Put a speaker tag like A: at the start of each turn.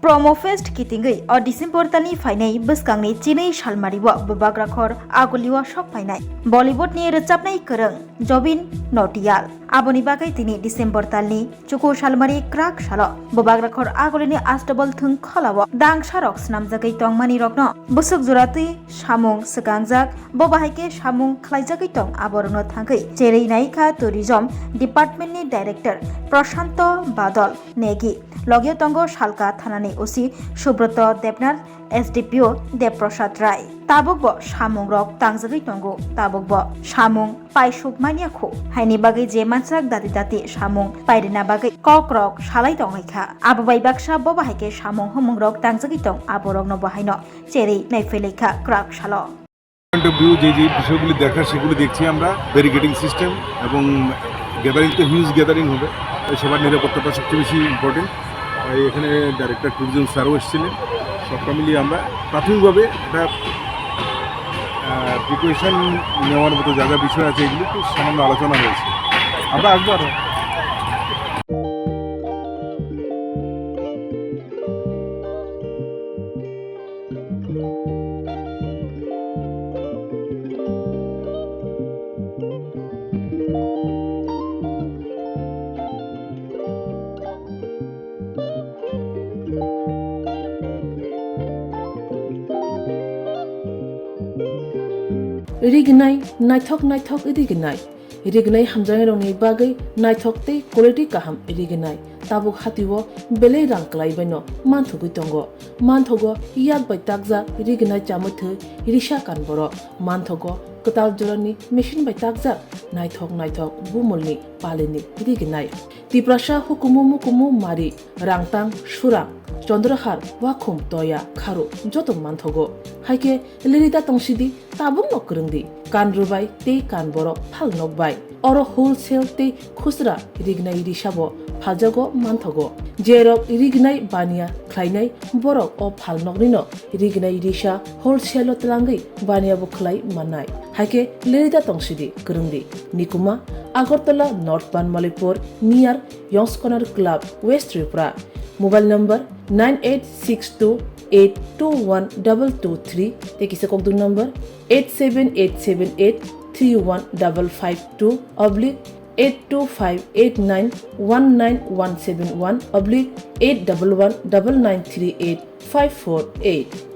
A: प्रमोफेस्ट कितिंगै अ December तालनि फाइनाय बसकांनि चिनै सालमारिवा बबाग्राखर आगलिवा शक फाइनाय बलिउडनि रोजाबनाय गोरों जबिन नौटियाल आबोनि बागै तिनि डिसेम्बर तालनि चुकु सालमारि क्राक साल बबाग्राखर आगलिनि आस्ताबल थुं खलाव दांसारग स्नामजागै तंमानि रगनो बुसुक जुरातै सामुं सगांजाक बबाहायके सामुं खलायजागै तंग आबरनो थांगै जेरै नायिखा टुरिजम डिपार्टमेन्टनि डाइरेक्टर प्रशांत बादल नेगी लगियो तंगो सालका थानानि ओसि सुब्रत देबनाथ एसडिपिओ देबप्रसाद राय ताबुकबो सामुं रक तांजागै तंगो ताबुकबो सामुं पाइसुक मानियाखौ हायनि बागै जे मानसाक दाति दाति सामुं पाइरेना बागै कक रक सालाय दंनायखा आबोबाय बाक्सा बबाहायके सामुं हमुं रक तांजागै तंग आबरगनो बहायनो जेरै नायफैलेखा क्राक सालो
B: যে বিষয়গুলি দেখার সেগুলি দেখছি আমরা ব্যারিকেডিং সিস্টেম এবং গ্যাদারিং তো হিউজ গ্যাদারিং হবে সবার নিরাপত্তাটা সবচেয়ে বেশি ইম্পর্টেন্ট এখানে ডাইরেক্টর ট্যুরিজম স্যারও এসেছিলেন সবটা মিলিয়ে আমরা প্রাথমিকভাবে একটা প্রিপারেশন নেওয়ার মতো যা যা বিষয় আছে এগুলি একটু সামান্য আলোচনা হয়েছে আমরা আসবো আরও
C: रिगनाय नायथक रिगनाय हामजानाय रंनि बागै नायथकते क्वालिटी काहाम रिगनाय ताबुक हातिव बेले रांक्लायबायनो मानथगै तंगो मानथगो याद बाय ताकजा रिगनाय चामथो रिसा कानबर मानथगो कताल जरानि मेशिन बाय ताकजा नायथक बुमलनि पालिनि रिगनाय तिप्रासा हुकुमु मारि रांतां सुरां चंद्रहार वाखुम तया खारु जतो मानथगो हायके लिरिदा तंसिदि ताबुक नकरंदि कानरुबाय ते कानबरो फाल नकबाय अरो होलसेल ते खुसरा रिगनाय रिसाबो फालजागो मानथगो जेरक रिगनाय बानिया ख्लायनाय बरक अ फाल नकनिनो रिगनाय रिसा होलसेल तलांगै बानियाबो ख्लाय माननाय हायके लिरिदा तंसिदि करंदि निकुमा Agartala north Banamalipur near young's corner club west Tripura mobile number 9862821223 तेकिसे कोकदुन नंबर 87878315552 /82589191171 /8119938 548